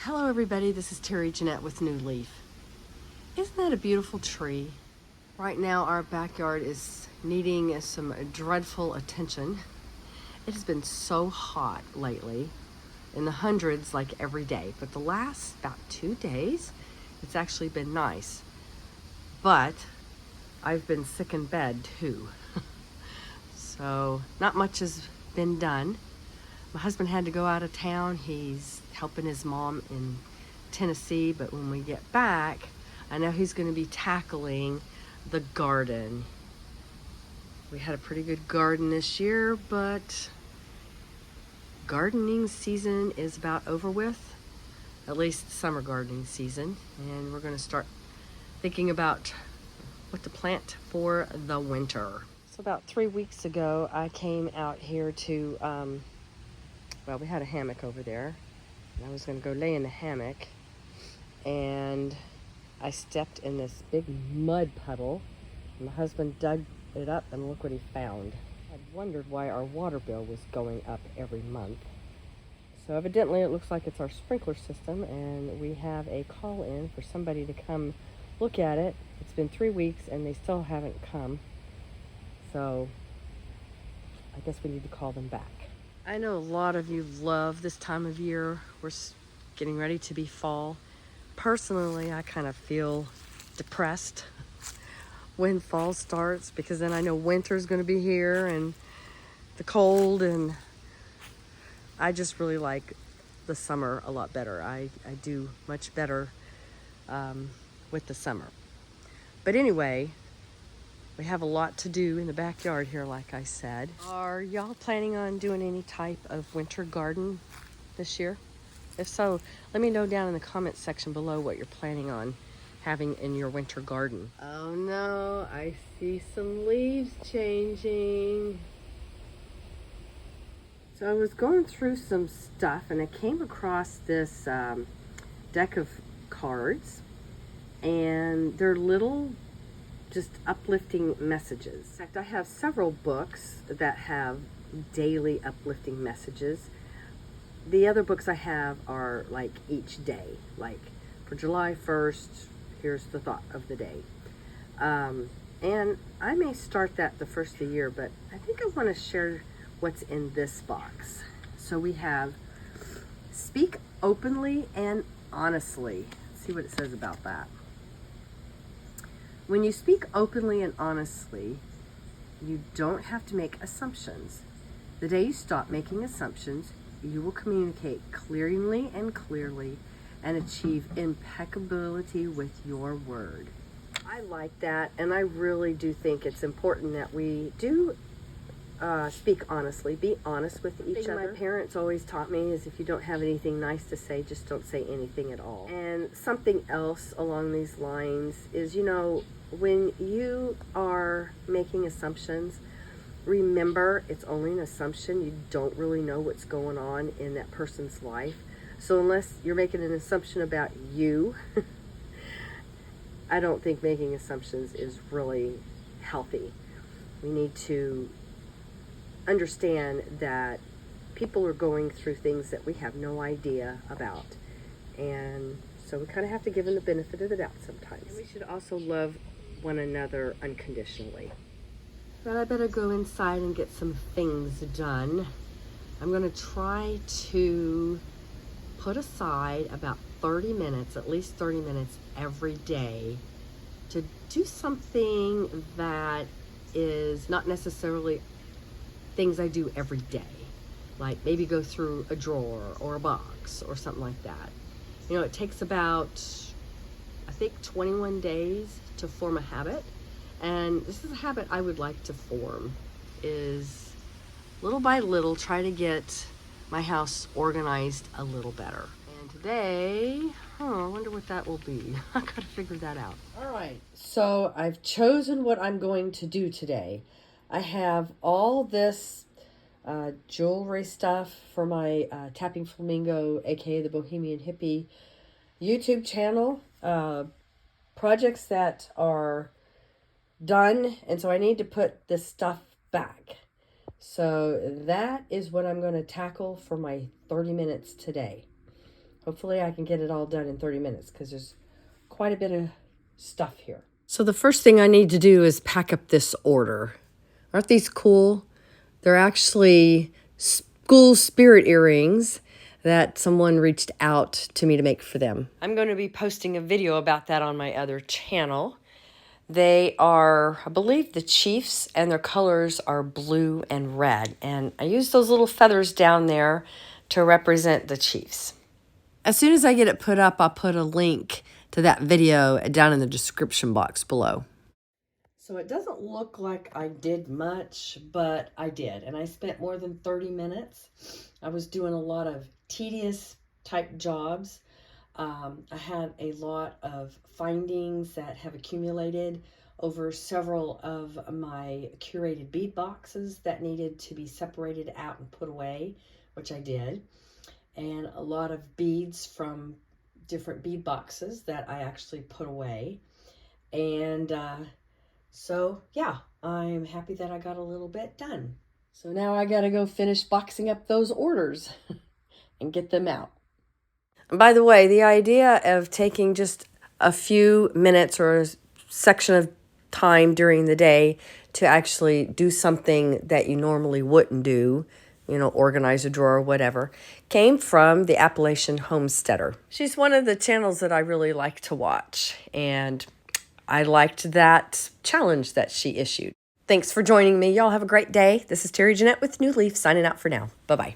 Hello everybody, this is Terry Jeanette with New Leaf. Isn't that a beautiful tree? Right now our backyard is needing some dreadful attention. It has been so hot lately, in the hundreds like every day, but the last about 2 days it's actually been nice. But I've been sick in bed too. So not much has been done. My husband had to go out of town. He's helping his mom in Tennessee, but when we get back, I know he's going to be tackling the garden. We had a pretty good garden this year, but gardening season is about over with, at least summer gardening season, and we're going to start thinking about what to plant for the winter. So about 3 weeks ago, I came out here to, well, we had a hammock over there, and I was going to go lay in the hammock, and I stepped in this big mud puddle. My husband dug it up, and look what he found. I wondered why our water bill was going up every month. So evidently it looks like it's our sprinkler system, and we have a call in for somebody to come look at it. It's been 3 weeks and they still haven't come. So I guess we need to call them back. I know a lot of you love this time of year. We're getting ready to be fall. Personally, I kind of feel depressed when fall starts, because then I know winter's going to be here and the cold, and I just really like the summer a lot better. I do much better with the summer. But anyway, we have a lot to do in the backyard here, like I said. Are y'all planning on doing any type of winter garden this year? If so, let me know down in the comments section below what you're planning on having in your winter garden. Oh no, I see some leaves changing. So I was going through some stuff and I came across this deck of cards, and they're little just uplifting messages. In fact, I have several books that have daily uplifting messages. The other books I have are like each day, like for July 1st, here's the thought of the day. And I may start that the first of the year, but I think I want to share what's in this box. So we have speak openly and honestly. Let's see what it says about that. When you speak openly and honestly, you don't have to make assumptions. The day you stop making assumptions, you will communicate clearly and achieve impeccability with your word. I like that, and I really do think it's important that we do speak honestly, be honest with each other. My parents always taught me is if you don't have anything nice to say, just don't say anything at all. And something else along these lines is, you know, when you are making assumptions, remember it's only an assumption. You don't really know what's going on in that person's life. So unless you're making an assumption about you, I don't think making assumptions is really healthy. We need to understand that people are going through things that we have no idea about. And so we kind of have to give them the benefit of the doubt sometimes. And we should also love one another unconditionally. But I better go inside and get some things done. I'm going to try to put aside about 30 minutes, at least 30 minutes every day, to do something that is not necessarily things I do every day. Like maybe go through a drawer or a box or something like that. You know, it takes about, I think, 21 days to form a habit. And this is a habit I would like to form, is little by little try to get my house organized a little better. And today, I wonder what that will be. I gotta figure that out. All right, so I've chosen what I'm going to do today. I have all this jewelry stuff for my Tappingflamingo, aka the Bohemian Hippie YouTube channel. Projects that are done, and so I need to put this stuff back. So that is what I'm going to tackle for my 30 minutes today. Hopefully I can get it all done in 30 minutes because there's quite a bit of stuff here. So the first thing I need to do is pack up this order. Aren't these cool? They're actually school spirit earrings that someone reached out to me to make for them. I'm going to be posting a video about that on my other channel. They are, I believe, the Chiefs, and their colors are blue and red. And I use those little feathers down there to represent the Chiefs. As soon as I get it put up, I'll put a link to that video down in the description box below. So it doesn't look like I did much, but I did. And I spent more than 30 minutes. I was doing a lot of tedious type jobs. I had a lot of findings that have accumulated over several of my curated bead boxes that needed to be separated out and put away, which I did. And a lot of beads from different bead boxes that I actually put away. And so yeah, I'm happy that I got a little bit done. So now I gotta go finish boxing up those orders and get them out. And by the way, the idea of taking just a few minutes or a section of time during the day to actually do something that you normally wouldn't do, you know, organize a drawer or whatever, came from the Appalachian Homesteader. She's one of the channels that I really like to watch, and I liked that challenge that she issued. Thanks for joining me. Y'all have a great day. This is Terry Jeanette with New Leaf signing out for now. Bye-bye.